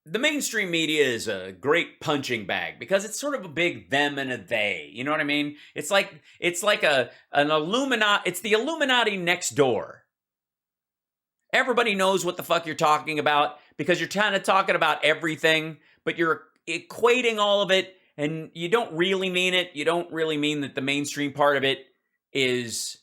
the mainstream media is a great punching bag because it's sort of a big them and a they. You know what I mean? It's like an Illuminati. It's the Illuminati next door. Everybody knows what the fuck you're talking about because you're kind of talking about everything, but you're equating all of it, and you don't really mean it. You don't really mean that the mainstream part of it is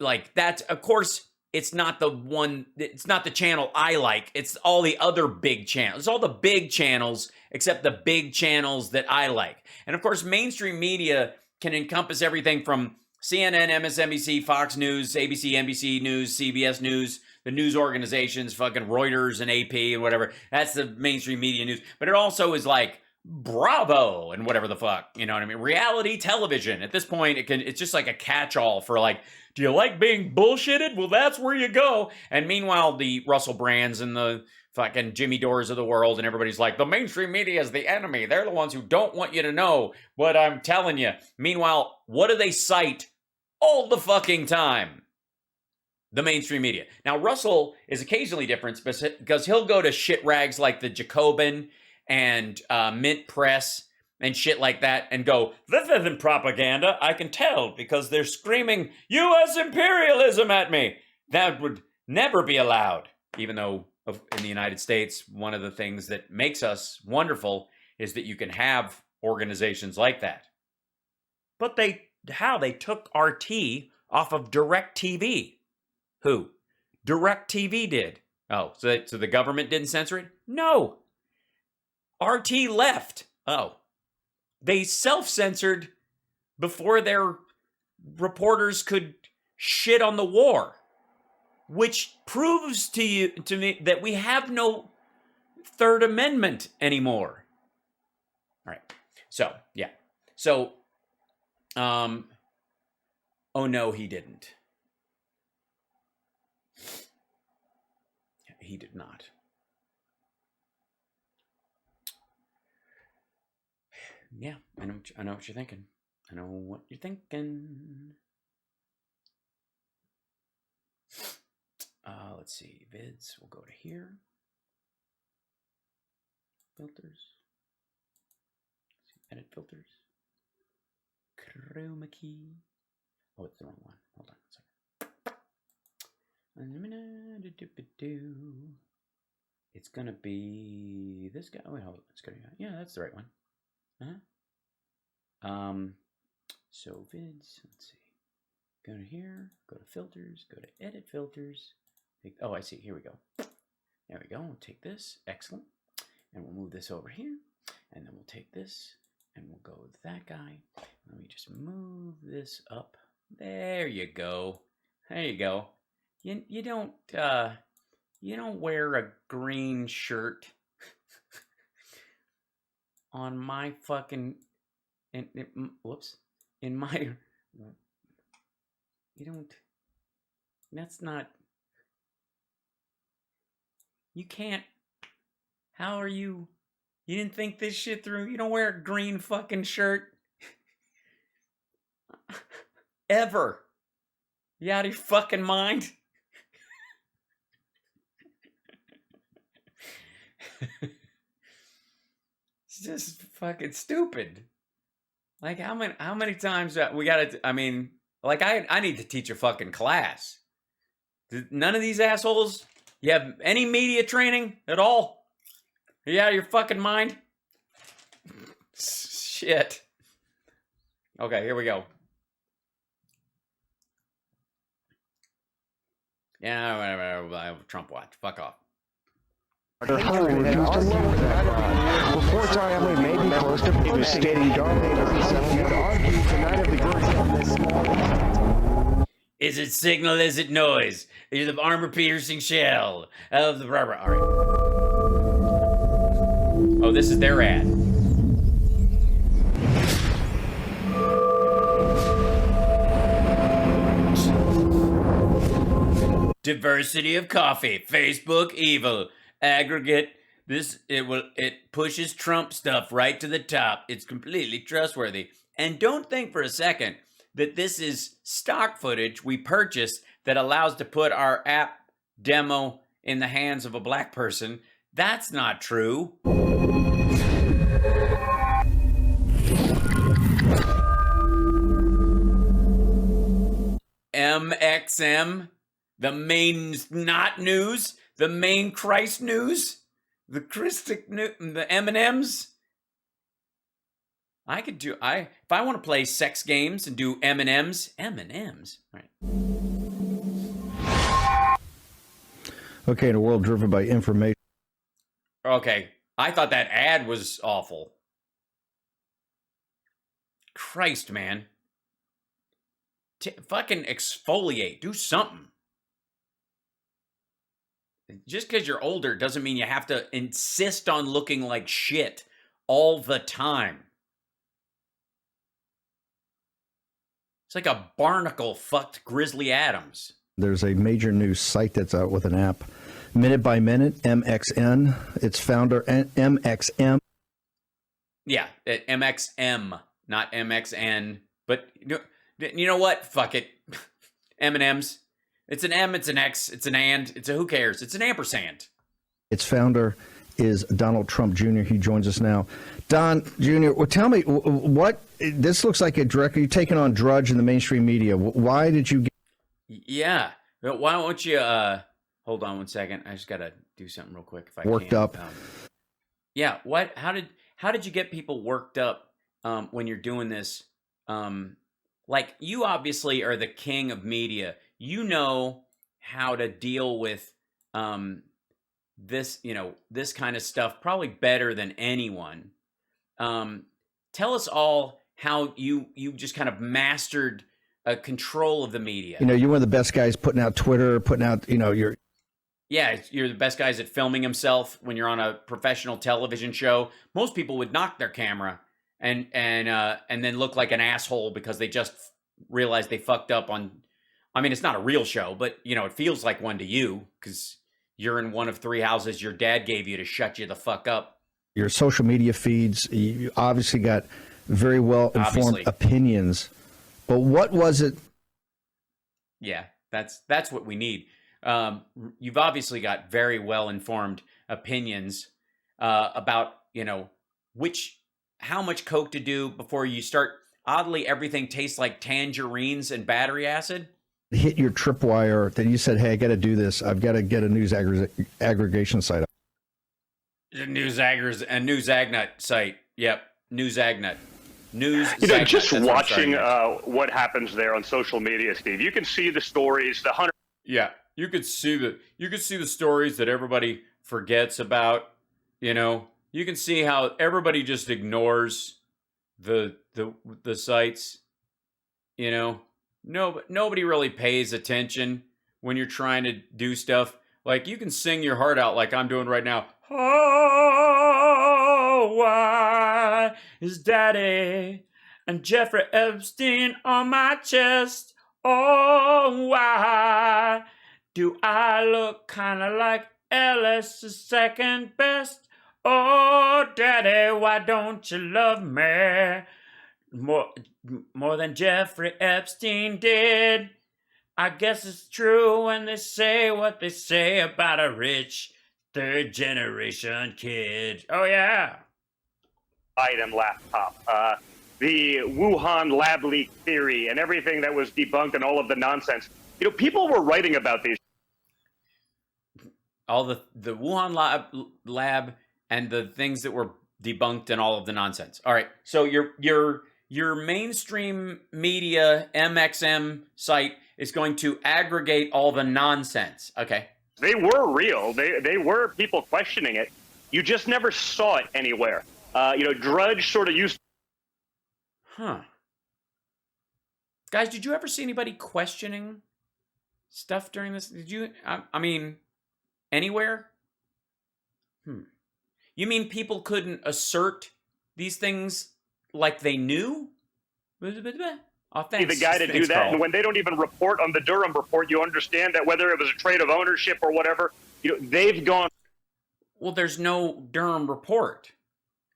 like that's. Of course, it's not the one. It's not the channel I like. It's all the other big channels. It's all the big channels except the big channels that I like. And of course, mainstream media can encompass everything from CNN, MSNBC, Fox News, ABC, NBC News, CBS News, the news organizations, fucking Reuters and AP and whatever. That's the mainstream media news. But it also is like Bravo and whatever the fuck, you know what I mean? Reality television. At this point, it's just like a catch-all for like, do you like being bullshitted? Well, that's where you go. And meanwhile, the Russell Brands and the fucking Jimmy Dores of the world and everybody's like, the mainstream media is the enemy. They're the ones who don't want you to know what I'm telling you. Meanwhile, what do they cite all the fucking time? The mainstream media. Now, Russell is occasionally different because he'll go to shit rags like the Jacobin and Mint Press and shit like that and go, this isn't propaganda. I can tell because they're screaming U.S. imperialism at me. That would never be allowed. Even though in the United States, one of the things that makes us wonderful is that you can have organizations like that. But they took RT off of DirecTV. Who? DirecTV did. Oh, so the government didn't censor it? No. RT left. Oh. They self-censored before their reporters could shit on the war, which proves to me that we have no Third Amendment anymore. All right. So, yeah. So, oh no, he didn't. He did not. Yeah, I know what you're thinking. I know what you're thinking. Let's see. Vids. We'll go to here. Filters. Edit filters. Chroma key. Oh, it's the wrong one. Hold on a second. It's gonna be this guy. Wait, hold on. It's gonna be, yeah, that's the right one. So vids. Let's see. Go to here. Go to filters. Go to edit filters. Oh, I see. Here we go. There we go. We'll take this. Excellent. And we'll move this over here. And then we'll take this and we'll go with that guy. Let me just move this up. There you go. There you go. You don't wear a green shirt on my fucking in my you don't. That's not. You can't. How are you? You didn't think this shit through? You don't wear a green fucking shirt ever. You out of your fucking mind? It's just fucking stupid. Like how many times we gotta? I mean, like I need to teach a fucking class. None of these assholes. You have any media training at all? Are you out of your fucking mind? Shit. Okay, here we go. Yeah, whatever. Trump watch. Fuck off. Reports are that we may be close to stating Is it signal? Is it noise? Is it the armor-piercing shell of the rubber? All right. Oh, this is their ad. Diversity of coffee. Facebook evil. Aggregate. It pushes Trump stuff right to the top. It's completely trustworthy. And don't think for a second that this is stock footage we purchased that allows to put our app demo in the hands of a black person That's not true. MXM, the main not news, the main Christ news, the Christic news, the M&Ms. I could do if I want to play sex games and do M&Ms. M&Ms. All right. Okay, in a world driven by information. Okay, I thought that ad was awful. Christ, man. Fucking exfoliate. Do something. Just because you're older doesn't mean you have to insist on looking like shit all the time. It's like a barnacle fucked Grizzly Adams. There's a major news site that's out with an app, Minute by Minute, MXN. Its founder, MXM. Yeah, MXM, not MXN. But you know what? Fuck it. M&Ms. It's an M, it's an X, it's an and, it's a who cares? It's an ampersand. Its founder is Donald Trump Jr. He joins us now. Don Jr., well, tell me, what, this looks like a direct, you're taking on Drudge in the mainstream media. Why did you get... Yeah. Why don't you, hold on one second. I just got to do something real quick if I worked can. up? Yeah. What, how did you get people worked up when you're doing this? Like, you obviously are the king of media. You know how to deal with this, this kind of stuff probably better than anyone. Tell us all how you just kind of mastered control of the media. You're one of the best guys putting out Twitter, putting out, you're... Yeah, you're the best guys at filming himself when you're on a professional television show. Most people would knock their camera and then look like an asshole because they just realized they fucked up on... I mean, it's not a real show, but, it feels like one to you because you're in one of 3 houses your dad gave you to shut you the fuck up. Your social media feeds, you obviously got very well-informed opinions. But what was it? Yeah, that's what we need. You've obviously got very well-informed opinions about, how much coke to do before you start. Oddly, everything tastes like tangerines and battery acid. Hit your tripwire, then you said, hey, I got to do this. I've got to get a news aggregation site up. News Agnet site. Yep. News Agnet. Just watching what happens there on social media, Steve, you can see the stories, the 100. Yeah. You could see the stories that everybody forgets about, You can see how everybody just ignores the sites, Nobody really pays attention when you're trying to do stuff. Like, you can sing your heart out like I'm doing right now. Oh, why is Daddy and Jeffrey Epstein on my chest? Oh, why do I look kind of like Ellis's second best? Oh, Daddy, why don't you love me more than Jeffrey Epstein did? I guess it's true when they say what they say about a rich third-generation kid. Oh, yeah. Item laptop. The Wuhan lab leak theory and everything that was debunked and all of the nonsense. People were writing about these. All the Wuhan lab and the things that were debunked and all of the nonsense. All right. So your mainstream media MXM site is going to aggregate all the nonsense. Okay. They were real. They were people questioning it. You just never saw it anywhere. Drudge sort of used. Huh. Guys, did you ever see anybody questioning stuff during this? Did you? I mean, anywhere? You mean people couldn't assert these things like they knew? Oh, thanks. The guy to do that, Carl. and when they don't even report on the Durham report, you understand that whether it was a trade of ownership or whatever, they've gone. Well, there's no Durham report.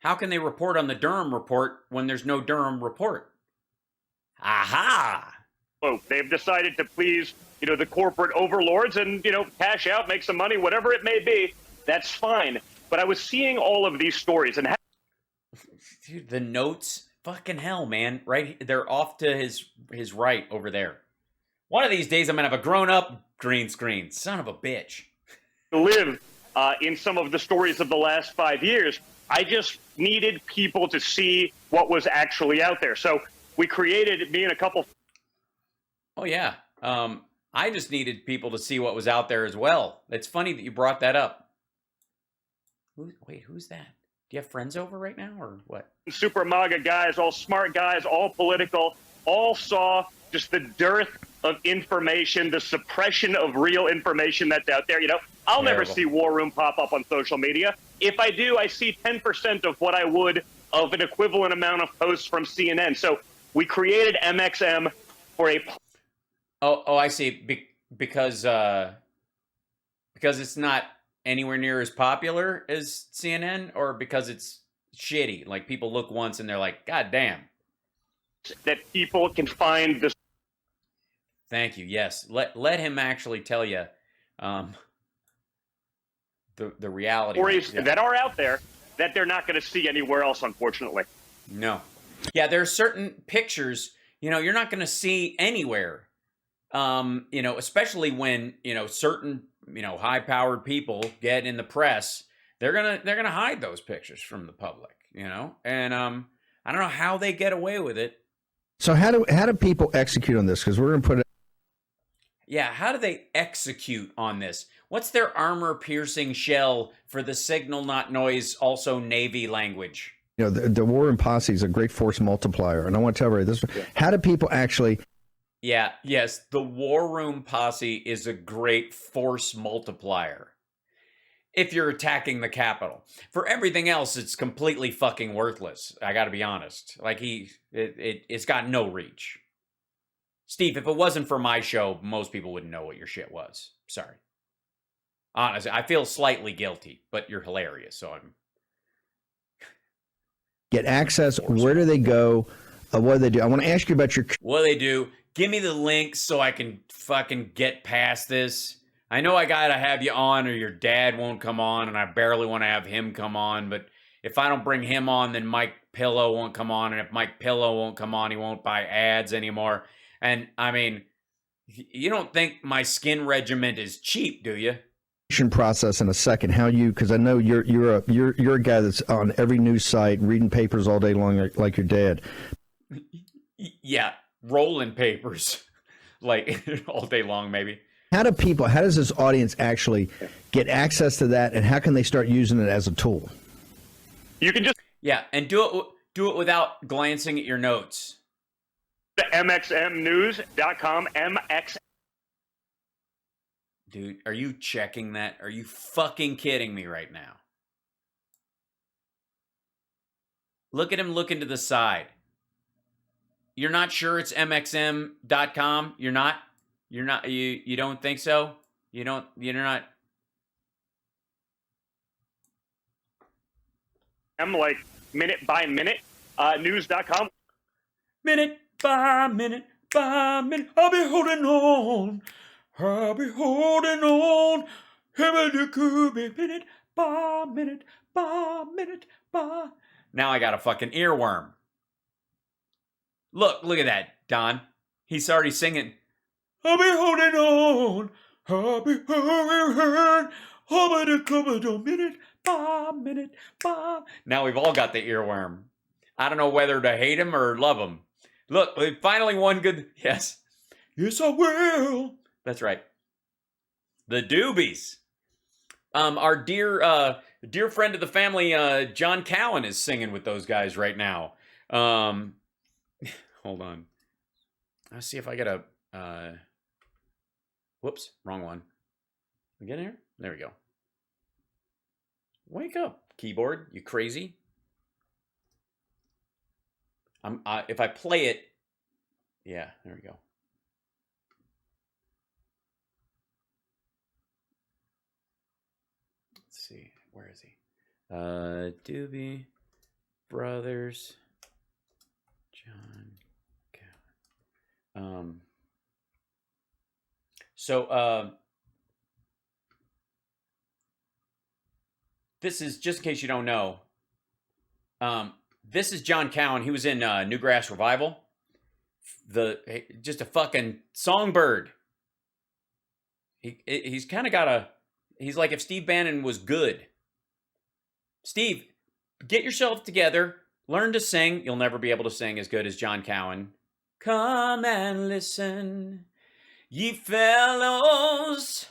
How can they report on the Durham report when there's no Durham report? Aha! Oh, they've decided to please, the corporate overlords and, cash out, make some money, whatever it may be. That's fine. But I was seeing all of these stories and Dude, the notes, fucking hell, man. Right, they're off to his right over there. One of these days, I'm gonna have a grown-up green screen. Son of a bitch. live in some of the stories of the last 5 years. I just needed people to see what was actually out there. So we created, me and a couple. Oh yeah. I just needed people to see what was out there as well. It's funny that you brought that up. Wait, who's that? Do you have friends over right now or what? Super MAGA guys, all smart guys, all political, all saw just the dearth of information, the suppression of real information that's out there. You know, I'll never see War Room pop up on social media. If I do, I see 10% of what I would of an equivalent amount of posts from CNN. So we created MXM for a. Oh, I see. Because it's not anywhere near as popular as CNN, or because it's shitty. Like people look once and they're like, God damn. That people can find this. Thank you. Yes. Let him actually tell you the reality. Stories that are out there that they're not going to see anywhere else, unfortunately. No. Yeah, there are certain pictures, you're not going to see anywhere. Especially when, certain, high-powered people get in the press, they're going to hide those pictures from the public, And I don't know how they get away with it. So how do people execute on this? Because we're going to put it. Yeah, how do they execute on this? What's their armor-piercing shell for the signal not noise, also Navy language? The War Room Posse is a great force multiplier, and I want to tell you this: how do people actually? Yeah, yes, the War Room Posse is a great force multiplier. If you're attacking the Capitol. For everything else, it's completely fucking worthless. I got to be honest. Like it's got no reach. Steve, if it wasn't for my show, most people wouldn't know what your shit was. Sorry. Honestly, I feel slightly guilty, but you're hilarious, so I'm... Get access. Where do they go? What do they do? I want to ask you about your... What do they do? Give me the link so I can fucking get past this. I know I gotta have you on or your dad won't come on, and I barely want to have him come on, but if I don't bring him on, then Mike Pillow won't come on, and if Mike Pillow won't come on, he won't buy ads anymore. And, I mean, you don't think my skin regiment is cheap, do you? Process in a second. How you? Because I know you're a guy that's on every news site reading papers all day long, like your dad. Yeah, rolling papers, like all day long, maybe. How does this audience actually get access to that, and how can they start using it as a tool? You can just and do it without glancing at your notes. MXMnews.com, MX. Dude, are you checking that? Are you fucking kidding me right now? Look at him looking to the side. You're not sure it's MXM.com? You're not? You don't think so? You're not? I'm like minute by minute, news.com. Minute by minute by minute, I'll be holding on. I'll be holding on. Minute by minute by minute by. Now I got a fucking earworm. Look at that, Don. He's already singing. I'll be holding on. I'll be holding on. Minute by minute by. Now we've all got the earworm. I don't know whether to hate him or love him. Look, we finally won good. Yes. Yes, I will. That's right. The Doobies. Our dear friend of the family, John Cowan, is singing with those guys right now. Hold on. Let's see if I get a... whoops, wrong one. We get here? There we go. Wake up, keyboard, you crazy. If I play it... Yeah, there we go. Let's see, where is he? Doobie Brothers, John Cowan. So this is just in case you don't know. This is John Cowan. He was in Newgrass Revival. Just a fucking songbird. He's kind of got he's like if Steve Bannon was good. Steve, get yourself together. Learn to sing. You'll never be able to sing as good as John Cowan. Come and listen, ye fellows,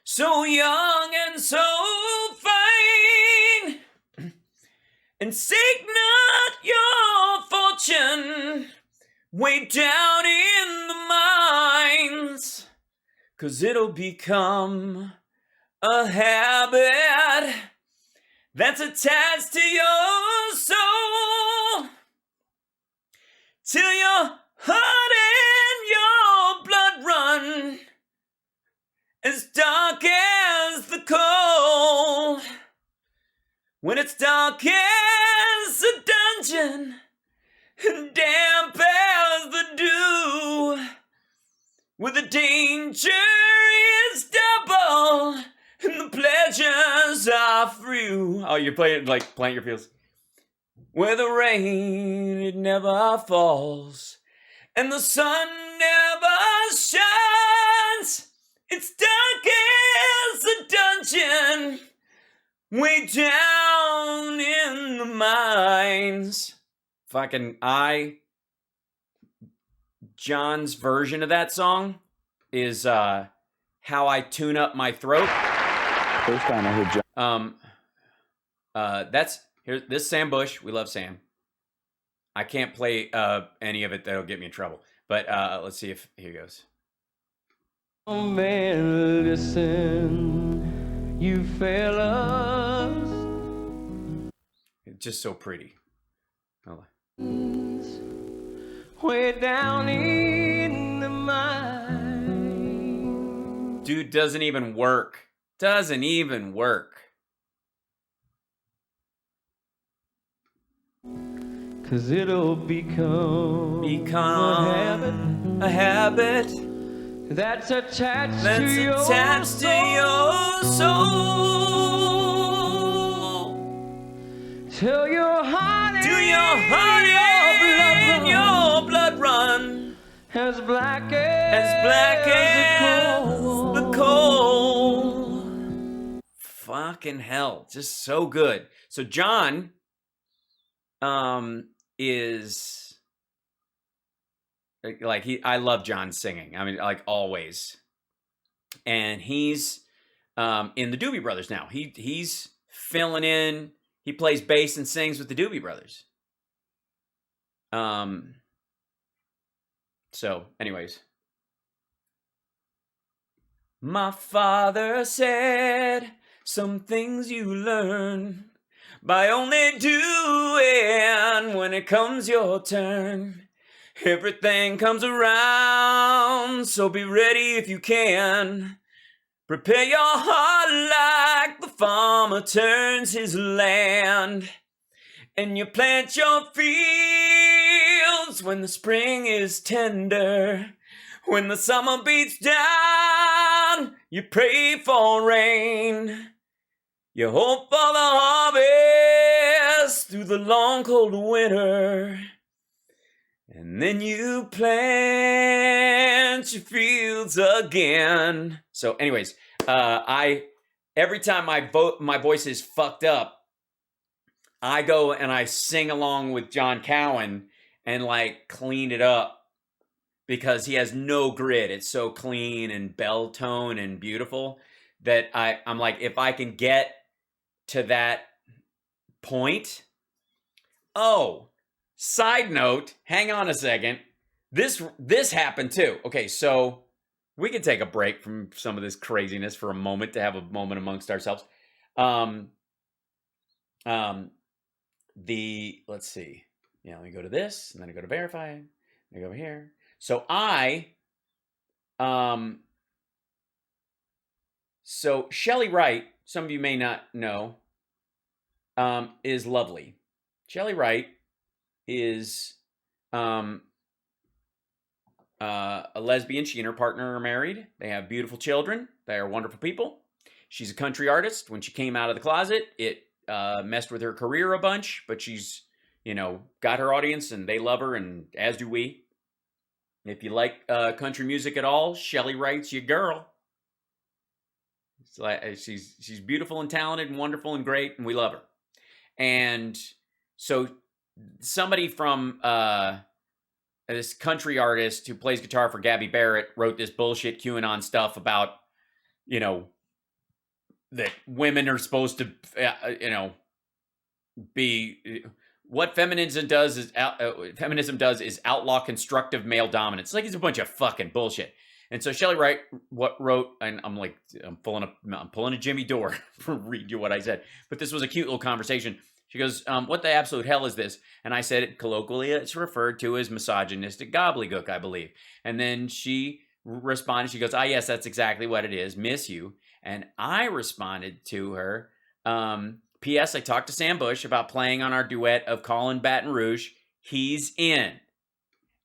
so young and so fine, and seek not your fortune way down in the mines, 'cause it'll become a habit that's attached to your soul, till your heart and your blood run as dark as the coal. When it's dark as a dungeon and damp as the dew, where the danger is double and the pleasures are few. Oh, you're playing like Plant Your Fields. Where the rain, it never falls, and the sun never shines. It's dark as a dungeon, way down in the mines. Fucking John's version of that song is How I Tune Up My Throat. First time I heard John. This Sam Bush. We love Sam. I can't play any of it that'll get me in trouble. But let's see if here goes. Oh man, listen, you fellas. It's just so pretty. Hold on. Way down in the mine. Dude, doesn't even work. Doesn't even work. 'Cause it'll become a habit that's attached that's to your attached to your soul. Till your heart and your blood run as black as the coal. Fucking hell, just so good. So John is like I love John singing. I mean, like always. And he's in the Doobie Brothers now. He's filling in. He plays bass and sings with the Doobie Brothers. So, anyways. My father said, some things you learn by only doing when it comes your turn. Everything comes around, so be ready if you can. Prepare your heart like the farmer turns his land. And you plant your fields when the spring is tender. When the summer beats down, you pray for rain. You hope for the harvest through the long cold winter. And then you plant your fields again. So anyways, every time my voice is fucked up, I go and I sing along with John Cowan and like clean it up because he has no grit. It's so clean and bell tone and beautiful that I'm like, if I can get to that point. Oh, side note, hang on a second. This happened too. Okay, so we can take a break from some of this craziness for a moment to have a moment amongst ourselves. Let's see. Yeah, let me go to this, and then I go to verify. I go over here. So so Shelley Wright, some of you may not know, is lovely. Shelley Wright is a lesbian. She and her partner are married. They have beautiful children. They are wonderful people. She's a country artist. When she came out of the closet, it messed with her career a bunch, but she's, got her audience and they love her, and as do we. If you like country music at all, Shelley Wright's your girl. It's like she's beautiful and talented and wonderful and great, and we love her. And so somebody from this country artist who plays guitar for Gabby Barrett wrote this bullshit QAnon stuff about, that women are supposed to, be... What feminism does is outlaw constructive male dominance. It's like it's a bunch of fucking bullshit. And so Shelley Wright wrote, and I'm pulling a Jimmy Dore for read you what I said. But this was a cute little conversation. She goes, "What the absolute hell is this?" And I said, colloquially, it's referred to as misogynistic gobbledygook, I believe. And then she responded. She goes, "Ah, yes, that's exactly what it is. Miss you." And I responded to her, P.S. I talked to Sam Bush about playing on our duet of Callin' Baton Rouge. He's in.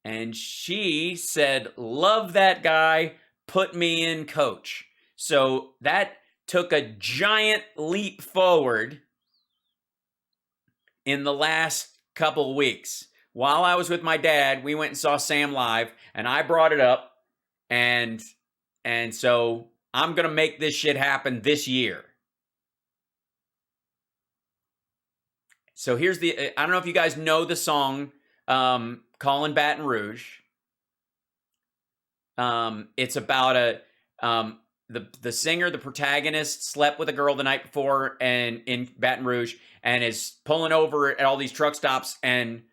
And she said, "Love that guy. Put me in, coach." So that took a giant leap forward in the last couple weeks. While I was with my dad, we went and saw Sam live, and I brought it up. And so I'm going to make this shit happen this year. So here's I don't know if you guys know the song, Callin' Baton Rouge. It's about the singer, the protagonist, slept with a girl the night before and in Baton Rouge, and is pulling over at all these truck stops and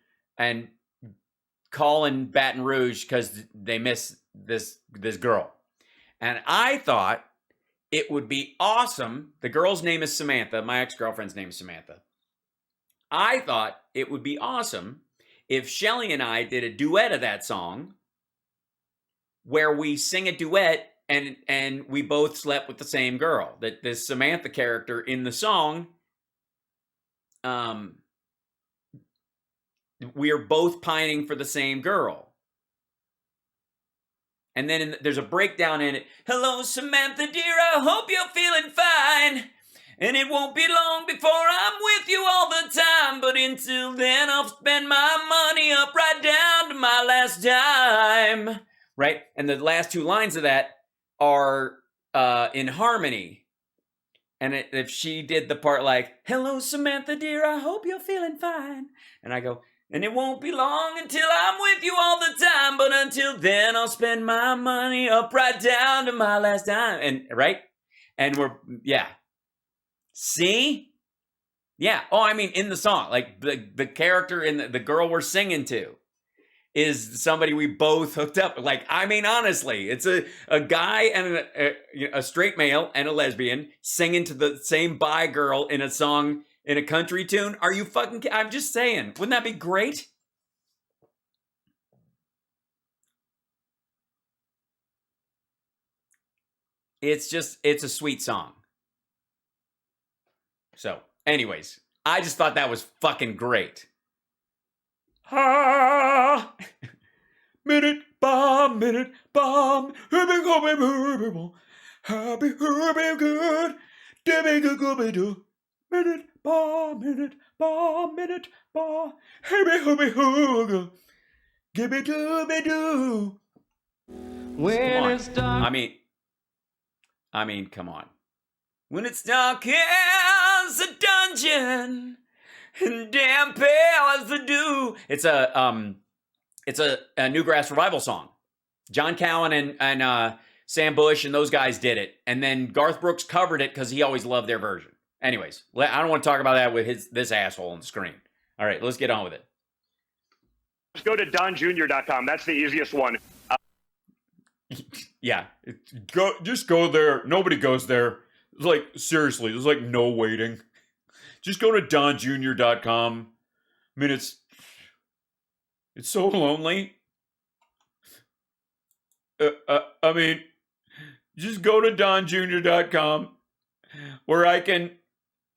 calling Baton Rouge because they miss this girl. And I thought it would be awesome. The girl's name is Samantha. My ex-girlfriend's name is Samantha. I thought it would be awesome if Shelley and I did a duet of that song where we sing a duet and we both slept with the same girl. That this Samantha character in the song, we are both pining for the same girl. And then there's a breakdown in it. "Hello, Samantha, dear, I hope you're feeling fine. And it won't be long before I'm with you all the time. But until then, I'll spend my money up right down to my last dime." Right? And the last two lines of that are in harmony. And if she did the part like, "Hello, Samantha, dear, I hope you're feeling fine." And I go, "And it won't be long until I'm with you all the time. But until then, I'll spend my money up right down to my last dime." And right? And yeah. See? Yeah. Oh, I mean, in the song, like the character in the girl we're singing to is somebody we both hooked up. Like, I mean, honestly, it's a guy and a straight male and a lesbian singing to the same bi girl in a song in a country tune. Are you fucking? I'm just saying, wouldn't that be great? It's a sweet song. So, anyways, I just thought that was fucking great. Ha! Minute bomb, happy good, minute bomb, happy give me do. When it's dark. I mean, come on. When it's dark as a dungeon and damp pale as the dew. It's a Newgrass Revival song. John Cowan and Sam Bush and those guys did it, and then Garth Brooks covered it because he always loved their version. Anyways, I don't want to talk about that with this asshole on the screen. All right, let's get on with it. Just go to donjunior.com. That's the easiest one. Yeah, just go there. Nobody goes there. Like, seriously, there's like no waiting. Just go to donjunior.com. I mean, it's so lonely. I mean, just go to donjunior.com where I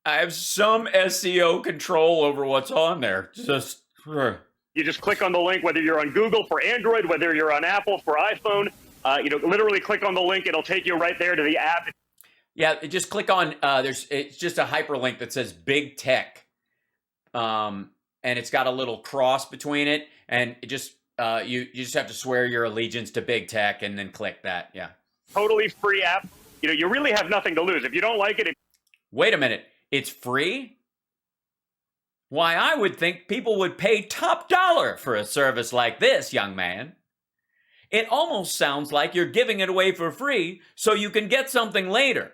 have some SEO control over what's on there. You just click on the link, whether you're on Google for Android, whether you're on Apple for iPhone. Literally click on the link. It'll take you right there to the app. Yeah, just click on it's just a hyperlink that says Big Tech. And it's got a little cross between it, and it just you just have to swear your allegiance to Big Tech and then click that. Yeah. Totally free app. You really have nothing to lose. If you don't like it, Wait a minute. It's free? Why, I would think people would pay top dollar for a service like this, young man. It almost sounds like you're giving it away for free so you can get something later.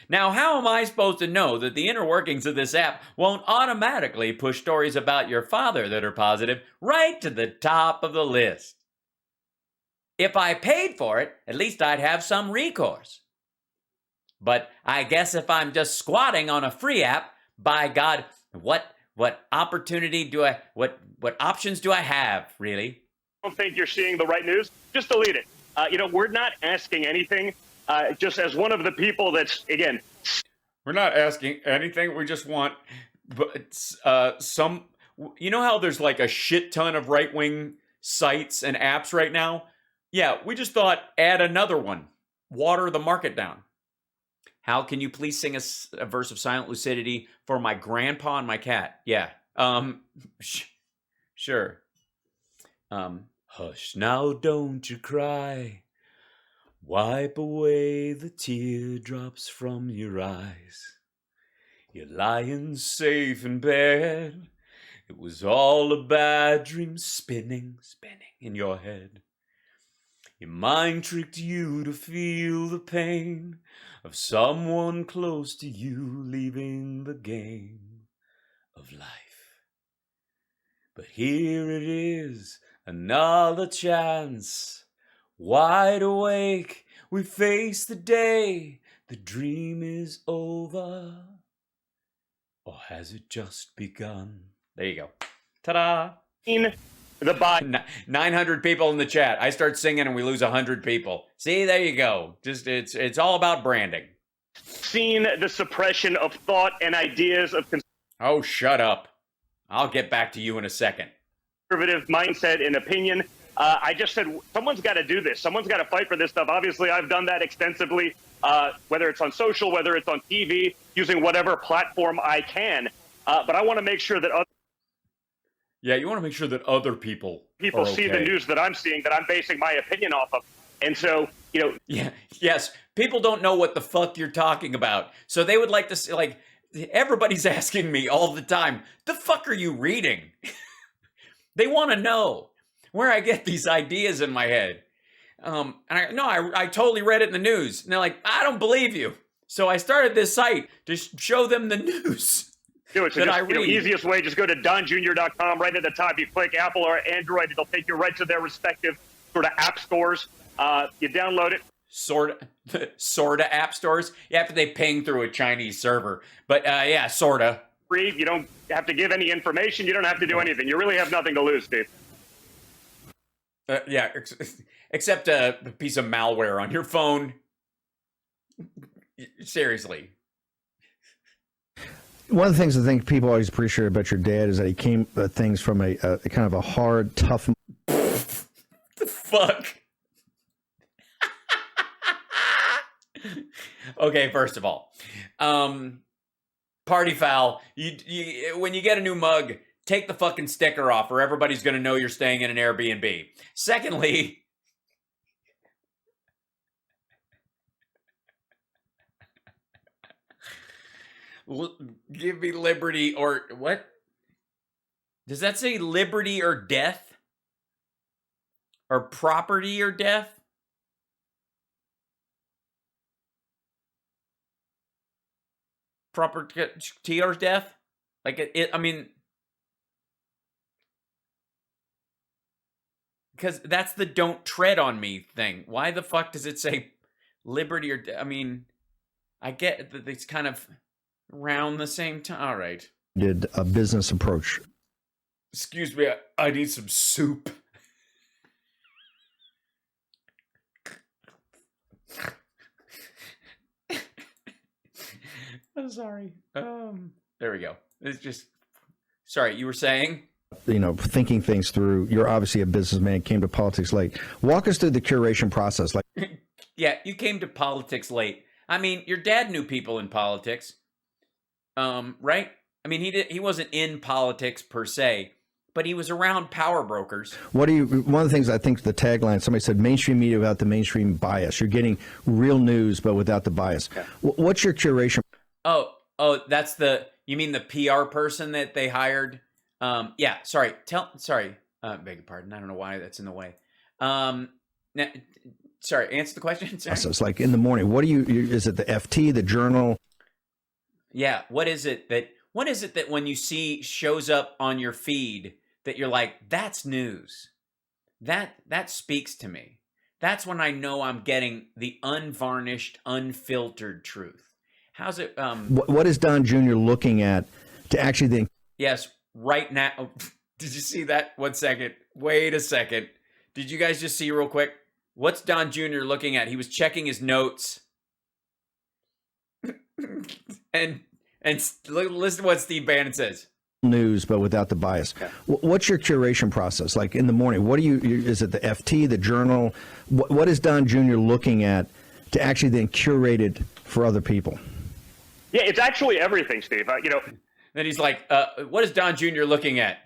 Now, how am I supposed to know that the inner workings of this app won't automatically push stories about your father that are positive right to the top of the list? If I paid for it, at least I'd have some recourse. But I guess if I'm just squatting on a free app, by God, what opportunity do I, what options do I have, really? don't think you're seeing the right news, just delete it. We're not asking anything. Just as one of the people that's, again, we're not asking anything. We just want some, you know how there's like a shit ton of right-wing sites and apps right now? Yeah, we just thought add another one. Water the market down. How can you please sing a verse of silent lucidity for my grandpa and my cat? Yeah. Sure. Hush now, don't you cry. Wipe away the teardrops from your eyes. You're lying safe in bed. It was all a bad dream spinning in your head. Your mind tricked you to feel the pain of someone close to you leaving the game of life. But here it is, another chance. Wide awake, we face the day. The dream is over. Or has it just begun? There you go. Ta-da! the body. 900 people in the chat. I start singing and we lose 100 people. See, there you go. Just it's all about branding. Seen the suppression of thought and ideas of Oh, shut up. I'll get back to you in a second. Conservative mindset and opinion. I just said someone's got to do this. Someone's got to fight for this stuff. Obviously, I've done that extensively, whether it's on social, whether it's on TV, using whatever platform I can. But I want to make sure that Yeah, you want to make sure that other people see the news that I'm seeing, that I'm basing my opinion off of. And so, Yeah, yes, people don't know what the fuck you're talking about. So they would like to see, like, everybody's asking me all the time, the fuck are you reading? They want to know where I get these ideas in my head. And I totally read it in the news. And they're like, I don't believe you. So I started this site to show them the news. Do it. So just, easiest way, just go to donjr.com. Right at the top, you click Apple or Android. It'll take you right to their respective sort of app stores. You download it. Sort of app stores. Yeah, after they ping through a Chinese server. But yeah, sort of. Free. You don't have to give any information. You don't have to do anything. You really have nothing to lose, Steve. Yeah, except a piece of malware on your phone. Seriously. One of the things I think people always appreciate about your dad is that he came things from a kind of a hard, tough. The fuck? Okay, first of all, party foul. You when you get a new mug, take the fucking sticker off, or everybody's gonna know you're staying in an Airbnb. Secondly, give me liberty or what? Does that say liberty or death? Or property or death? Property or death? Like I mean, because that's the don't tread on me thing. Why the fuck does it say liberty or I mean, I get that it's kind of around the same time. All right. Did a business approach. Excuse me, I need some soup. I'm sorry. There we go. It's just, sorry, you were saying? Thinking things through. You're obviously a businessman, came to politics late. Walk us through the curation process. Yeah, you came to politics late. I mean, your dad knew people in politics, right? I mean, he wasn't in politics per se, but he was around power brokers. One of the things I think the tagline, somebody said, mainstream media without the mainstream bias. You're getting real news, but without the bias. Yeah. What's your curation? Oh, that's you mean the PR person that they hired? Yeah, sorry. Beg your pardon. I don't know why that's in the way. Sorry, answer the question. Sorry. So it's like in the morning. Is it the FT, the Journal? Yeah. What is it that when you see shows up on your feed that you're like, that's news? That speaks to me. That's when I know I'm getting the unvarnished, unfiltered truth. How's it? What is Don Jr. looking at to actually then? Yes, right now. Oh, did you see that? 1 second. Wait a second. Did you guys just see real quick? What's Don Jr. looking at? He was checking his notes. and listen to what Steve Bannon says. News, but without the bias. Okay. What's your curation process? Like in the morning, is it the FT, the Journal? What is Don Jr. looking at to actually then curate it for other people? Yeah, it's actually everything, Steve. Then he's like, what is Don Jr. looking at?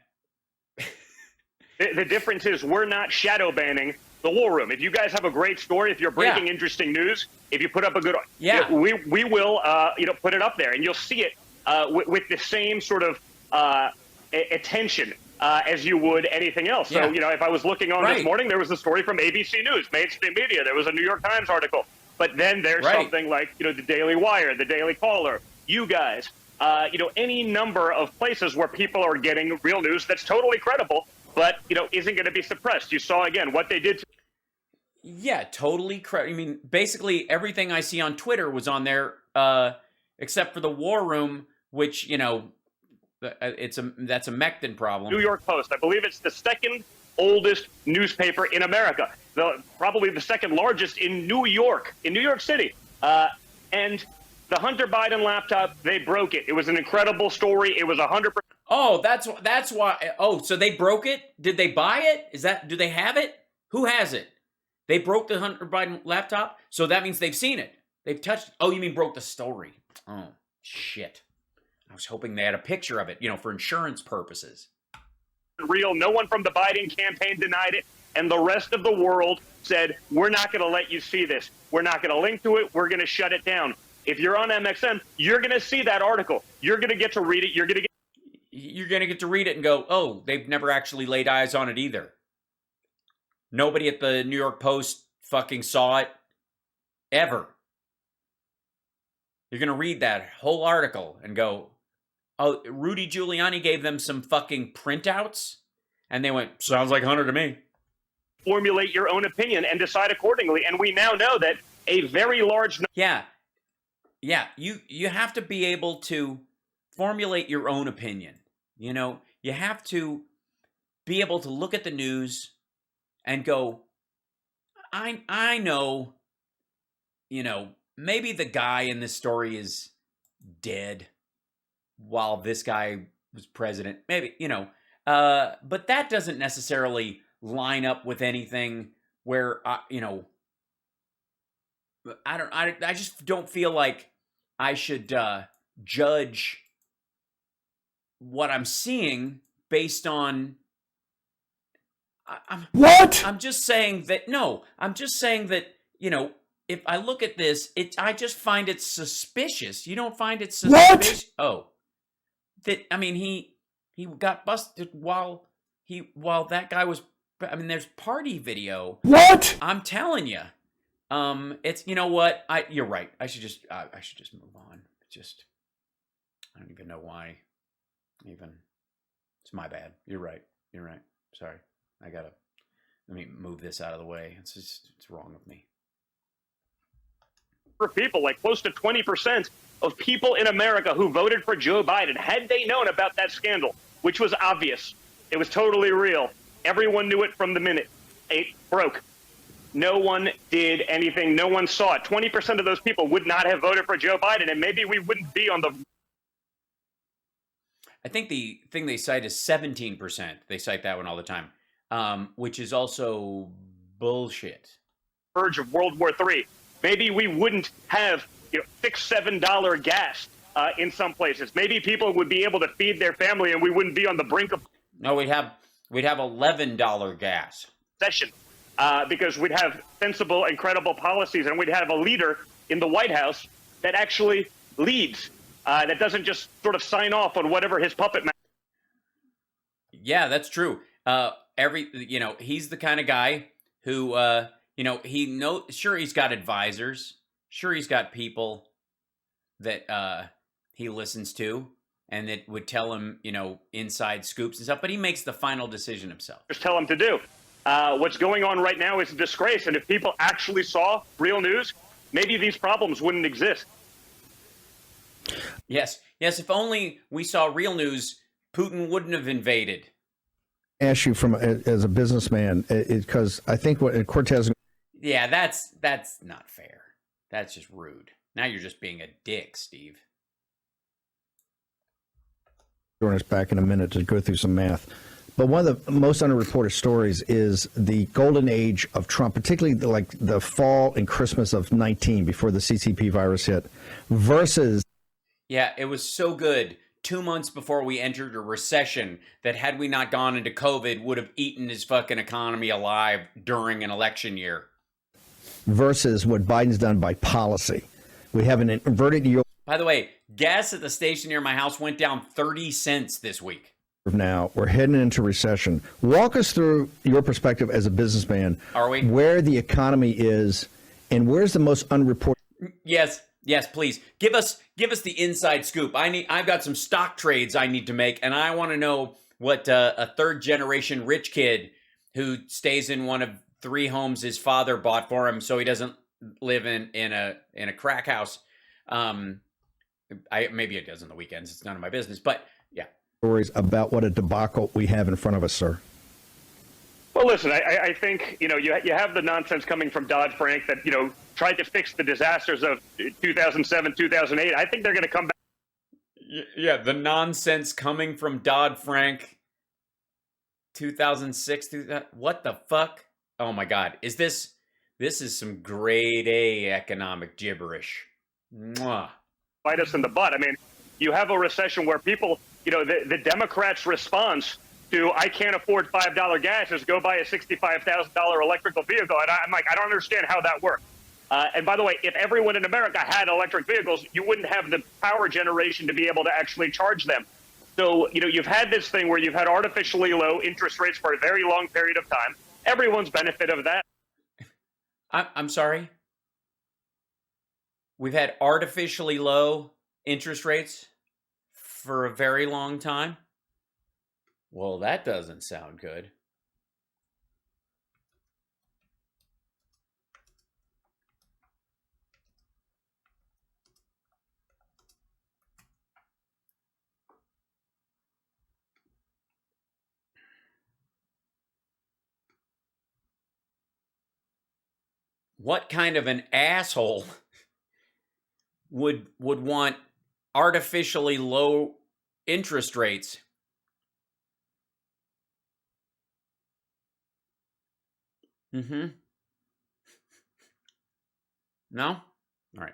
The difference is we're not shadow banning the War Room. If you guys have a great story, if you're breaking interesting news, if you put up a good, we will put it up there, and you'll see it with the same sort of attention as you would anything else. So if I was looking on this morning, there was a story from ABC News, mainstream media. There was a New York Times article, but then there's something like the Daily Wire, the Daily Caller, you guys, any number of places where people are getting real news that's totally credible, but isn't going to be suppressed. You saw again what they did. Yeah, totally. I mean, basically everything I see on Twitter was on there, except for the War Room, which that's a Mecton problem. New York Post, I believe it's the second oldest newspaper in America, probably the second largest in New York City, and the Hunter Biden laptop, they broke it. It was an incredible story. It was 100%. Oh, that's why. Oh, so they broke it? Did they buy it? Do they have it? Who has it? They broke the Hunter Biden laptop? So that means they've seen it. They've touched it. Oh, you mean broke the story. Oh, shit. I was hoping they had a picture of it, for insurance purposes. Real. No one from the Biden campaign denied it. And the rest of the world said, we're not going to let you see this. We're not going to link to it. We're going to shut it down. If you're on MXN, you're going to see that article. You're going to get to read it. You're going to get to read it and go, oh, they've never actually laid eyes on it either. Nobody at the New York Post fucking saw it ever. You're going to read that whole article and go, oh, Rudy Giuliani gave them some fucking printouts? And they went, sounds like Hunter to me. Formulate your own opinion and decide accordingly. And we now know that a very large... Yeah, you have to be able to formulate your own opinion. You have to be able to look at the news and go, I know, maybe the guy in this story is dead while this guy was president. Maybe, but that doesn't necessarily line up with anything where, I just don't feel like I should judge what I'm seeing based on. I'm just saying that. No, I'm just saying that. If I look at this, I just find it suspicious. You don't find it suspicious? What? Oh, he got busted while that guy was. There's party video. What? I'm telling you. It's what you're right. I should just move on. I don't even know why. It's my bad. You're right. Sorry. Let me move this out of the way. It's wrong with me. For people, like close to 20% of people in America who voted for Joe Biden, had they known about that scandal, which was obvious, it was totally real. Everyone knew it from the minute it broke. No one did anything. No one saw it. 20% of those people would not have voted for Joe Biden, and maybe we wouldn't be on the... I think the thing they cite is 17%. They cite that one all the time, which is also bullshit. Verge of World War III. Maybe we wouldn't have $6-7 gas in some places. Maybe people would be able to feed their family, and we wouldn't be on the brink of No, we'd have $11 gas. recession because we'd have sensible and credible policies, and we'd have a leader in the White House that actually leads, that doesn't just sort of sign off on whatever his puppet master. Yeah, that's true. He's the kind of guy who, sure, he's got advisors. Sure, he's got people that he listens to and that would tell him, inside scoops and stuff, but he makes the final decision himself. Just tell him to do. What's going on right now is a disgrace, and if people actually saw real news, maybe these problems wouldn't exist. Yes, if only we saw real news, Putin wouldn't have invaded. Ask you as a businessman, because I think what Cortez. Yeah, that's not fair. That's just rude. Now you're just being a dick, Steve. Join us back in a minute to go through some math. But one of the most underreported stories is the golden age of Trump, particularly like the fall and Christmas of 19 before the CCP virus hit, versus. Yeah, it was so good 2 months before we entered a recession that had we not gone into COVID would have eaten his fucking economy alive during an election year. Versus what Biden's done by policy. We have an inverted yield. By the way, gas at the station near my house went down 30 cents this week. Now we're heading into recession. Walk us through your perspective as a businessman. Are we? Where the economy is and where's the most unreported. Yes, please. Give us the inside scoop. I've got some stock trades I need to make, and I want to know what a third generation rich kid who stays in one of 3 homes his father bought for him so he doesn't live in a crack house. Maybe it does on the weekends. It's none of my business, but yeah. Stories about what a debacle we have in front of us, sir. Well, listen, I think, you have the nonsense coming from Dodd-Frank that, tried to fix the disasters of 2007, 2008. I think they're going to come back. Yeah, the nonsense coming from Dodd-Frank 2006. What the fuck? Oh my God. This is some grade A economic gibberish. Mwah. Bite us in the butt. I mean, you have a recession where people, the Democrats' response to I can't afford $5 gas is go buy a $65,000 electrical vehicle. And I'm like, I don't understand how that works. And by the way, if everyone in America had electric vehicles, you wouldn't have the power generation to be able to actually charge them. So, you've had this thing where you've had artificially low interest rates for a very long period of time. Everyone's benefit of that. I'm sorry. We've had artificially low interest rates for a very long time. Well, that doesn't sound good. What kind of an asshole would want artificially low interest rates? No? All right.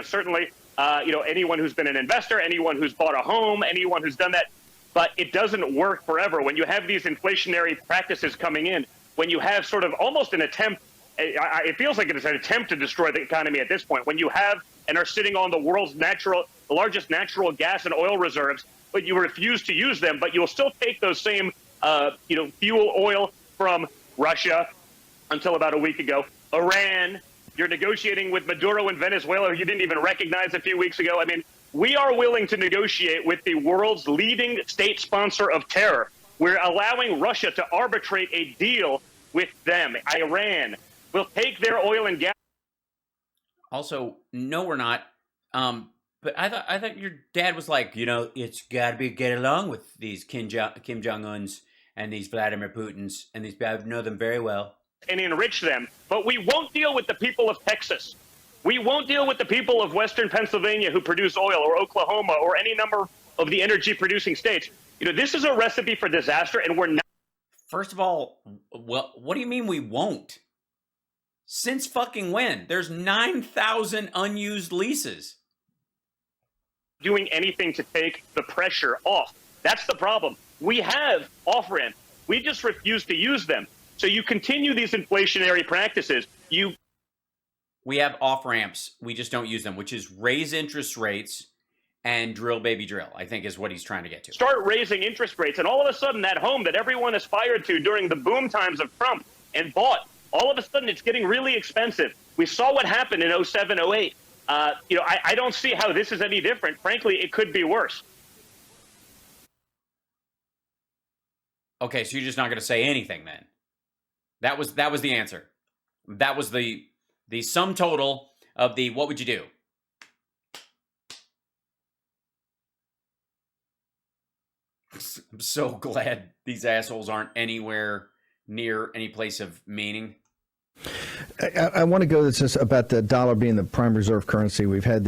Certainly, anyone who's been an investor, anyone who's bought a home, anyone who's done that. But it doesn't work forever. When you have these inflationary practices coming in, when you have sort of almost an attempt, it feels like it's an attempt to destroy the economy at this point. When you have and are sitting on the largest natural gas and oil reserves, but you refuse to use them, but you'll still take those same, fuel oil from Russia until about a week ago, Iran. You're negotiating with Maduro in Venezuela, who you didn't even recognize a few weeks ago. I mean, we are willing to negotiate with the world's leading state sponsor of terror. We're allowing Russia to arbitrate a deal with them. Iran will take their oil and gas. Also, no, we're not. But I thought your dad was like, it's got to get along with these Kim Jong-uns and these Vladimir Putins and these. I know them very well. And enrich them, but we won't deal with the people of Texas. We won't deal with the people of Western Pennsylvania who produce oil, or Oklahoma, or any number of the energy-producing states. This is a recipe for disaster, and we're not. First of all, well, what do you mean we won't? Since fucking when? There's 9,000 unused leases. Doing anything to take the pressure off. That's the problem. We have off-ramps. We just refuse to use them. So you continue these inflationary practices. We have off-ramps. We just don't use them, which is raise interest rates and drill, baby, drill, I think is what he's trying to get to. Start raising interest rates, and all of a sudden that home that everyone aspired to during the boom times of Trump and bought, all of a sudden it's getting really expensive. We saw what happened in 07, 08. I don't see how this is any different. Frankly, it could be worse. Okay, so you're just not going to say anything then. That was the answer. That was the sum total of the what would you do? I'm so glad these assholes aren't anywhere near any place of meaning. I want to go to this about the dollar being the prime reserve currency. We've had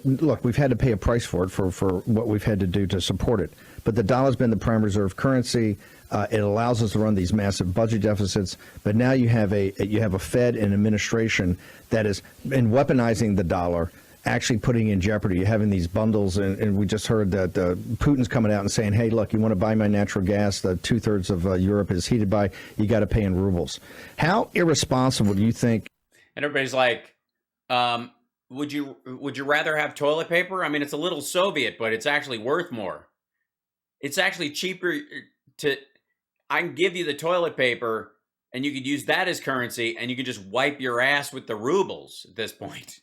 look, we've had to pay a price for it for what we've had to do to support it. But the dollar's been the prime reserve currency. It allows us to run these massive budget deficits. But now you have a Fed and administration that is in weaponizing the dollar, actually putting in jeopardy. You're having these bundles, and we just heard that Putin's coming out and saying, hey, look, you want to buy my natural gas, the 2/3 of Europe is heated by, you got to pay in rubles. How irresponsible do you think? And everybody's like, would you rather have toilet paper? I mean, it's a little Soviet, but it's actually worth more. It's actually cheaper I can give you the toilet paper, and you could use that as currency, and you can just wipe your ass with the rubles at this point.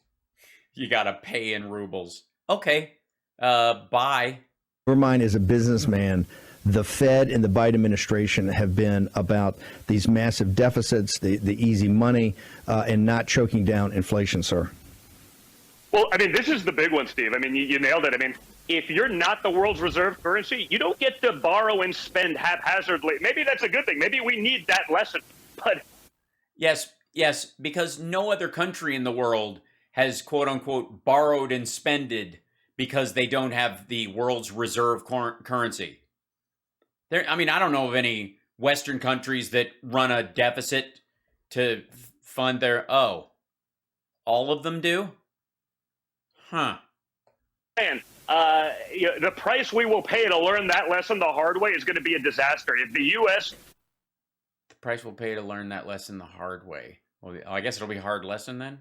You got to pay in rubles. Okay. Bye. Never mind, as a businessman, the Fed and the Biden administration have been about these massive deficits, the easy money, and not choking down inflation, sir. Well, I mean, this is the big one, Steve. I mean, you nailed it. I mean, if you're not the world's reserve currency, you don't get to borrow and spend haphazardly. Maybe that's a good thing. Maybe we need that lesson. But yes, because no other country in the world has, quote unquote, borrowed and spended because they don't have the world's reserve currency. I don't know of any Western countries that run a deficit to fund their, all of them do? Huh. Man, the price we will pay to learn that lesson the hard way is going to be a disaster. If the U.S. The price we'll pay to learn that lesson the hard way. Well, I guess it'll be a hard lesson then.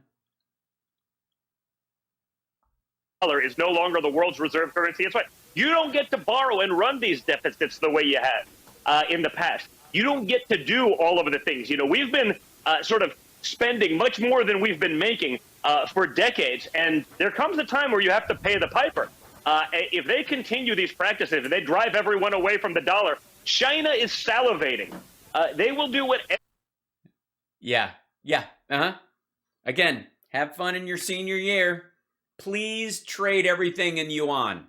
Dollar is no longer the world's reserve currency. It's right. You don't get to borrow and run these deficits the way you have in the past. You don't get to do all of the things. We've been sort of spending much more than we've been making for decades, and there comes a time where you have to pay the piper. If they continue these practices and they drive everyone away from the dollar, China is salivating. They will do whatever. Yeah. Again, have fun in your senior year. Please trade everything in yuan.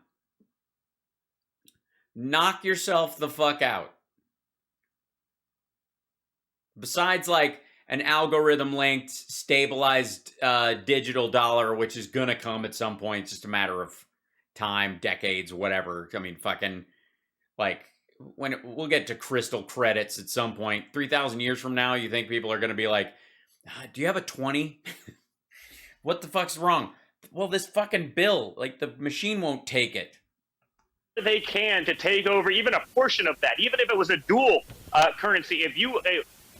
Knock yourself the fuck out. Besides, like, an algorithm-linked, stabilized digital dollar, which is going to come at some point. It's just a matter of time, decades, whatever. I mean, fucking, like, we'll get to crystal credits at some point. 3,000 years from now, you think people are going to be like, do you have a 20? What the fuck's wrong? Well, this fucking bill, like, the machine won't take it. They can to take over even a portion of that, even if it was a dual currency. If you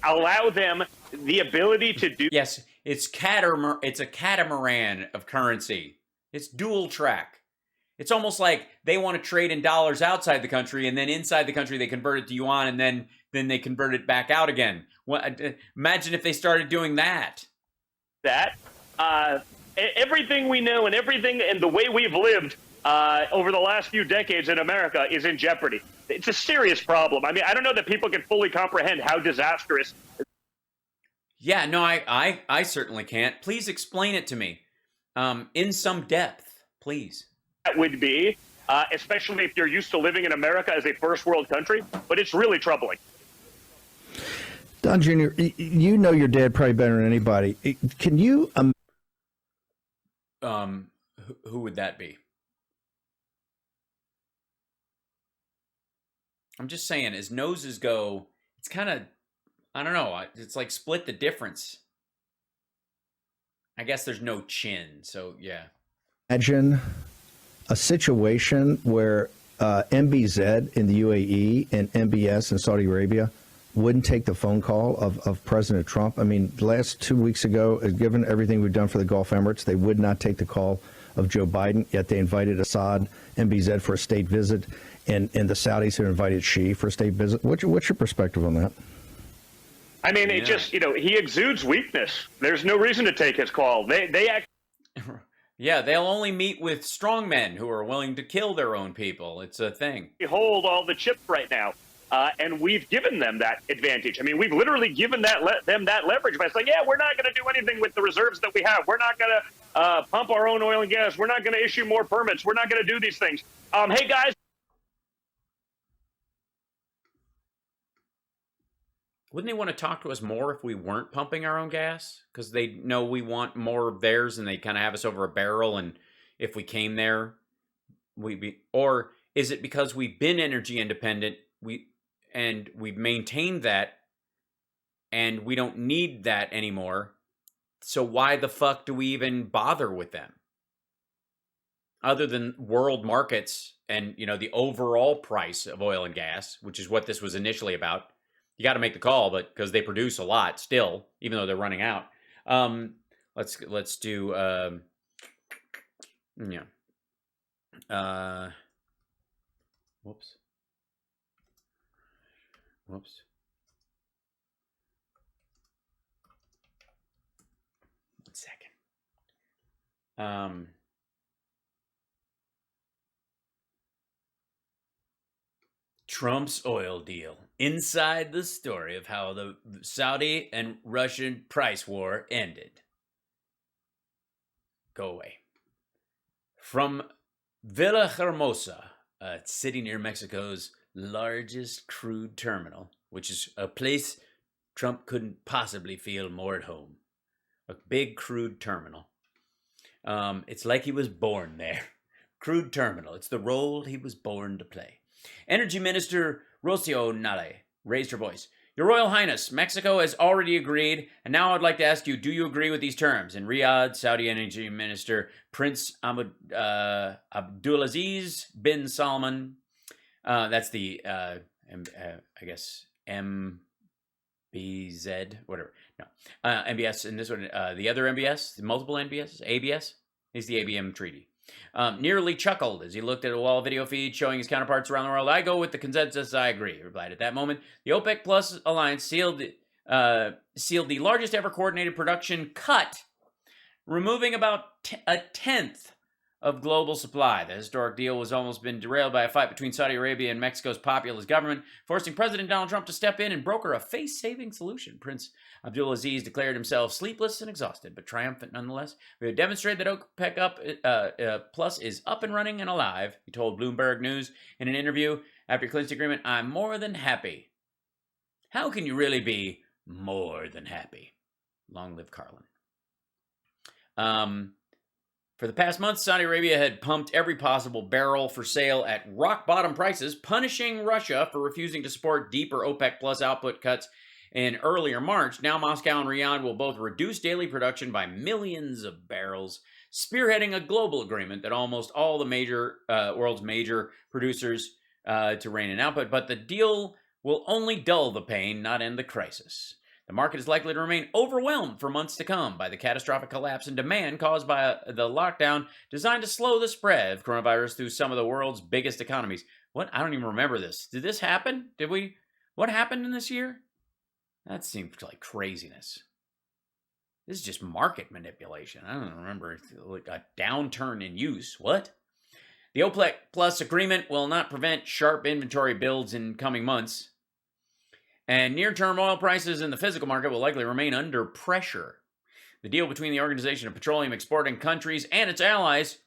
allow them the ability to do. Yes, it's a catamaran of currency. It's dual track. It's almost like they want to trade in dollars outside the country, and then inside the country they convert it to yuan, and then they convert it back out again. Imagine if they started doing that. Everything we know and everything and the way we've lived over the last few decades in America is in jeopardy. It's a serious problem. I mean, I don't know that people can fully comprehend how disastrous. Yeah, no, I certainly can't. Please explain it to me in some depth, please. That would be, especially if you're used to living in America as a first world country, but it's really troubling. Don Jr., you know your dad probably better than anybody. Can you... Who would that be? I'm just saying, as noses go, it's kind of, I don't know. It's like split the difference. I guess there's no chin, so yeah. Imagine a situation where MBZ in the UAE and MBS in Saudi Arabia wouldn't take the phone call of President Trump. I mean, the last 2 weeks ago, given everything we've done for the Gulf Emirates, they would not take the call of Joe Biden, yet they invited Assad, MBZ for a state visit, and the Saudis have invited Xi for a state visit. What's your perspective on that? I mean, it just, he exudes weakness. There's no reason to take his call. They actually... Yeah, they'll only meet with strong men who are willing to kill their own people. It's a thing. Hold all the chips right now, and we've given them that advantage. I mean, we've literally given them that leverage by saying, yeah, we're not going to do anything with the reserves that we have. We're not going to pump our own oil and gas. We're not going to issue more permits. We're not going to do these things. Hey, guys. Wouldn't they want to talk to us more if we weren't pumping our own gas? Because they know we want more of theirs and they kind of have us over a barrel. And if we came there, we'd be... Or is it because we've been energy independent and we've maintained that and we don't need that anymore? So why the fuck do we even bother with them? Other than world markets and, the overall price of oil and gas, which is what this was initially about. You got to make the call, but because they produce a lot still, even though they're running out. Let's do whoops. One second. Trump's oil deal. Inside the story of how the Saudi and Russian price war ended. Go away. From Villahermosa, a city near Mexico's largest crude terminal, which is a place Trump couldn't possibly feel more at home. A big crude terminal. It's like he was born there. Crude terminal. It's the role he was born to play. Energy Minister Rocio Nale raised her voice. Your Royal Highness, Mexico has already agreed, and now I'd like to ask you, do you agree with these terms? In Riyadh, Saudi Energy Minister Prince Abdulaziz bin Salman, that's the, I guess, MBZ, whatever. No, MBS, and this one, the other MBS, the multiple MBS, ABS, is the ABM treaty. Nearly chuckled as he looked at a wall video feed showing his counterparts around the world. I go with the consensus. I agree, he replied. At that moment, the OPEC Plus alliance sealed the largest ever coordinated production cut, removing about a tenth of global supply. The historic deal was almost been derailed by a fight between Saudi Arabia and Mexico's populist government, forcing President Donald Trump to step in and broker a face-saving solution. Prince Abdulaziz declared himself sleepless and exhausted, but triumphant nonetheless. We have demonstrated that OPEC Plus is up and running and alive, he told Bloomberg News in an interview. After he clinched the agreement, I'm more than happy. How can you really be more than happy? Long live Carlin. For the past month, Saudi Arabia had pumped every possible barrel for sale at rock-bottom prices, punishing Russia for refusing to support deeper OPEC Plus output cuts in earlier March. Now Moscow and Riyadh will both reduce daily production by millions of barrels, spearheading a global agreement that almost all the world's major producers to rein in output. But the deal will only dull the pain, not end the crisis. The market is likely to remain overwhelmed for months to come by the catastrophic collapse in demand caused by the lockdown designed to slow the spread of coronavirus through some of the world's biggest economies. What? I don't even remember this. Did this happen? What happened in this year? That seems like craziness. This is just market manipulation. I don't remember a downturn in use. What? The OPEC Plus agreement will not prevent sharp inventory builds in coming months. And near-term oil prices in the physical market will likely remain under pressure. The deal between the Organization of Petroleum Exporting Countries and its allies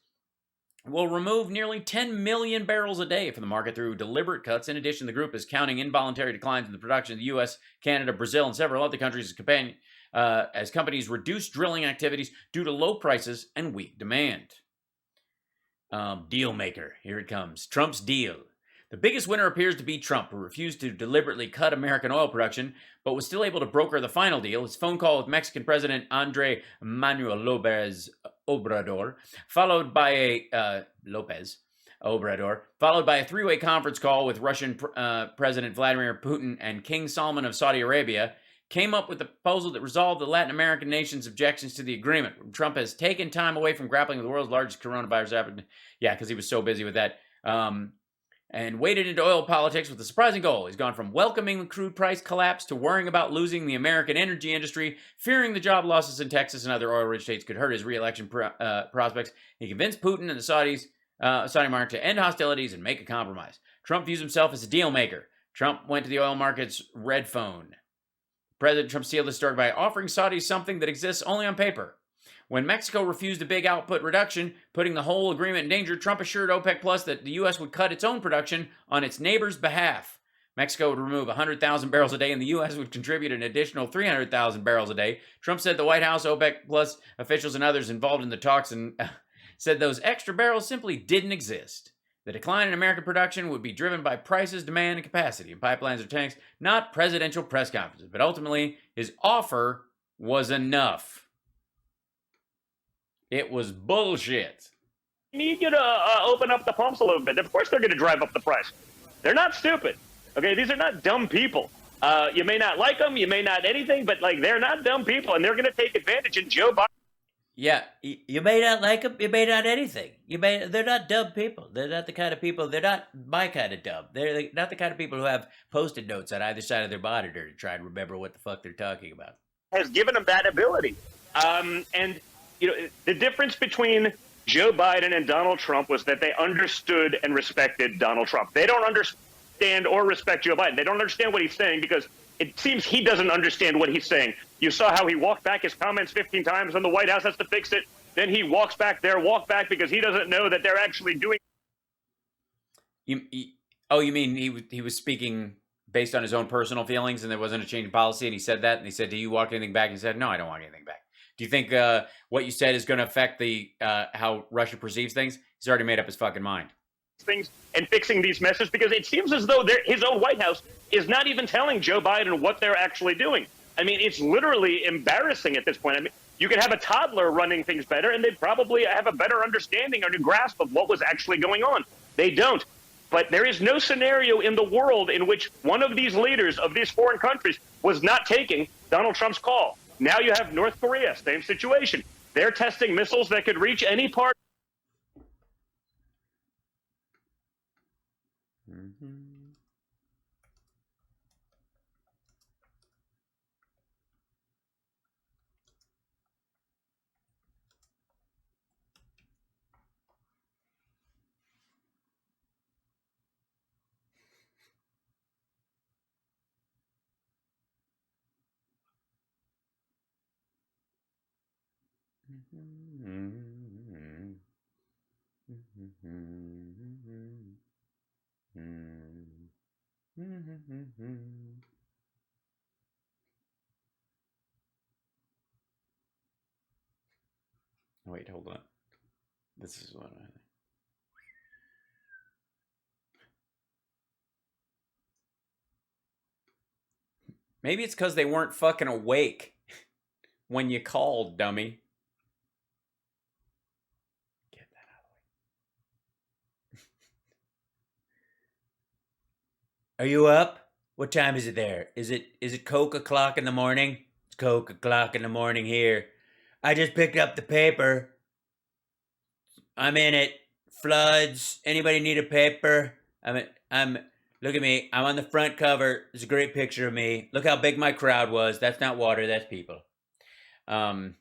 will remove nearly 10 million barrels a day from the market through deliberate cuts. In addition, the group is counting involuntary declines in the production of the U.S., Canada, Brazil, and several other countries as companies reduce drilling activities due to low prices and weak demand. Deal maker, here it comes. Trump's deal. The biggest winner appears to be Trump, who refused to deliberately cut American oil production, but was still able to broker the final deal. His phone call with Mexican President Andre Manuel López Obrador, followed by a three-way conference call with Russian President Vladimir Putin and King Salman of Saudi Arabia, came up with a proposal that resolved the Latin American nations' objections to the agreement. Trump has taken time away from grappling with the world's largest coronavirus epidemic. Yeah, because he was so busy with that. And waded into oil politics with a surprising goal. He's gone from welcoming the crude price collapse to worrying about losing the American energy industry, fearing the job losses in Texas and other oil-rich states could hurt his re-election prospects. He convinced Putin and the Saudi market to end hostilities and make a compromise. Trump views himself as a deal maker. Trump went to the oil market's red phone. President Trump sealed the story by offering Saudis something that exists only on paper. When Mexico refused a big output reduction, putting the whole agreement in danger, Trump assured OPEC Plus that the U.S. would cut its own production on its neighbor's behalf. Mexico would remove 100,000 barrels a day, and the U.S. would contribute an additional 300,000 barrels a day. Trump said the White House, OPEC Plus officials, and others involved in the talks and said those extra barrels simply didn't exist. The decline in American production would be driven by prices, demand, and capacity in pipelines or tanks, not presidential press conferences. But ultimately, his offer was enough. It was bullshit. We need you to open up the pumps a little bit. Of course they're going to drive up the price. They're not stupid. Okay, these are not dumb people. You may not like them, you may not anything, but like they're not dumb people, and they're going to take advantage. And Joe Biden. Yeah, you may not like them, you may not anything. They're not dumb people. They're not the kind of people. They're not my kind of dumb. They're not the kind of people who have Post-it notes on either side of their monitor to try and remember what the fuck they're talking about. Has given them that ability, and you know the difference between Joe Biden and Donald Trump was that they understood and respected Donald Trump. They don't understand or respect Joe Biden. They don't understand what he's saying because it seems he doesn't understand what he's saying. You saw how he walked back his comments 15 times and the White House has to fix it. Then he walk back because he doesn't know that they're actually doing. You mean he was speaking based on his own personal feelings and there wasn't a change in policy and he said that and he said, do you walk anything back? And he said, no, I don't walk anything back. Do you think what you said is going to affect the how Russia perceives things? He's already made up his fucking mind. Things and fixing these messes because it seems as though his own White House is not even telling Joe Biden what they're actually doing. I mean, it's literally embarrassing at this point. I mean, you could have a toddler running things better and they'd probably have a better understanding or a grasp of what was actually going on. They don't. But there is no scenario in the world in which one of these leaders of these foreign countries was not taking Donald Trump's call. Now you have North Korea, same situation. They're testing missiles that could reach any part. Wait, hold on. This is what I... Maybe it's because they weren't fucking awake when you called, dummy. Get that out of the way. Are you up? What time is it there? Is it Coke o'clock in the morning? It's Coke o'clock in the morning here. I just picked up the paper. I'm in it. Floods. Anybody need a paper? I'm look at me. I'm on the front cover. There's a great picture of me. Look how big my crowd was. That's not water, that's people. They're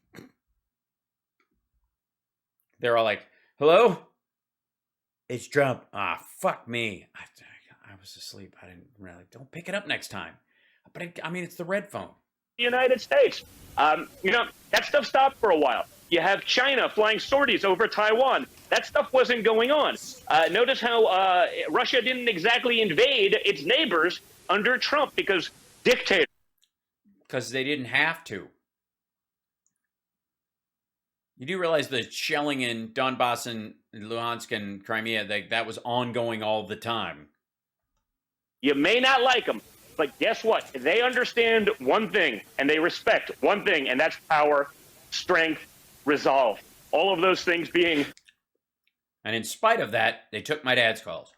all like, hello? It's Trump. Ah, fuck me. I was asleep. I didn't really. Don't pick it up next time. But I mean, it's the red phone. United States. That stuff stopped for a while. You have China flying sorties over Taiwan. That stuff wasn't going on. Notice how Russia didn't exactly invade its neighbors under Trump because dictators. Because they didn't have to. You do realize the shelling in Donbass and Luhansk and Crimea, that was ongoing all the time. You may not like them, but guess what? They understand one thing, and they respect one thing, and that's power, strength, resolve. All of those things being... And in spite of that, they took my dad's calls.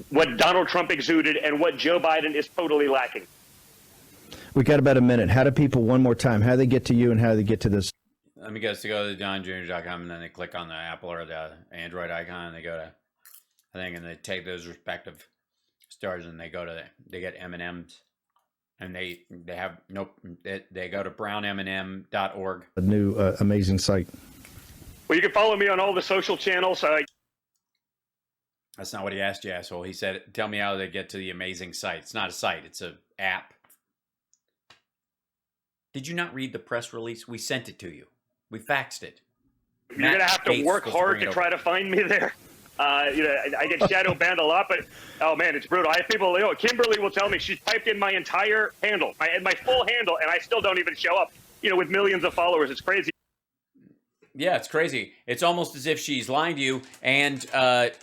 What Donald Trump exuded and what Joe Biden is totally lacking. We got about a minute. How do people, one more time, how do they get to you and how do they get to this? Let me guess, to go to donjr.com, and then they click on the Apple or the Android icon, and they go to, I think, and they take those respective stars, and they go to, they get M&Ms, and they have, nope, they go to brownmnm.org. A new amazing site. Well, you can follow me on all the social channels. That's not what he asked you, asshole. He said, tell me how they get to the amazing site. It's not a site, it's an app. Did you not read the press release? We sent it to you. We faxed it. You're going to have to work hard to try to find me there. I get shadow banned a lot, but, oh, man, it's brutal. I have people, Kimberly will tell me she's typed in my entire handle, my full handle, and I still don't even show up, with millions of followers. It's crazy. Yeah, it's crazy. It's almost as if she's lying to you, and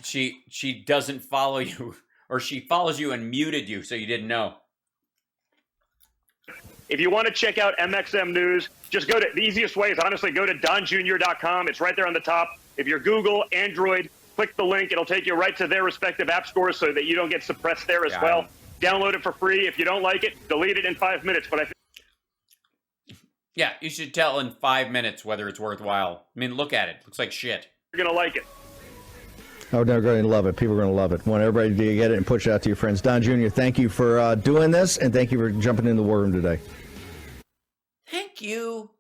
she doesn't follow you, or she follows you and muted you so you didn't know. If you want to check out MXM News, just go to, the easiest way is honestly go to donjr.com. It's right there on the top. If you're Google, Android, click the link. It'll take you right to their respective app stores so that you don't get suppressed there as well. Download it for free. If you don't like it, delete it in 5 minutes. But yeah, you should tell in 5 minutes whether it's worthwhile. I mean, look at it. Looks like shit. You're going to like it. Oh, they're going to love it. People are going to love it. Want everybody to get it and push it out to your friends. Don Jr., thank you for doing this, and thank you for jumping in the war room today. Thank you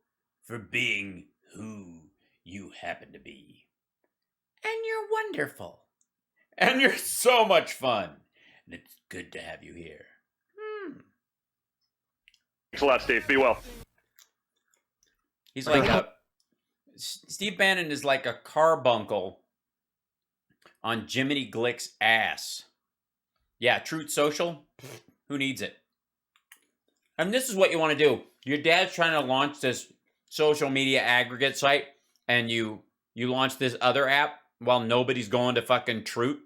for being who you happen to be. And you're wonderful. And you're so much fun. And it's good to have you here. Thanks a lot, Steve. Be well. He's like Steve Bannon is like a carbuncle on Jiminy Glick's ass. Yeah, Truth Social, who needs it? And this is what you want to do. Your dad's trying to launch this social media aggregate site, and you launch this other app while nobody's going to fucking Truth.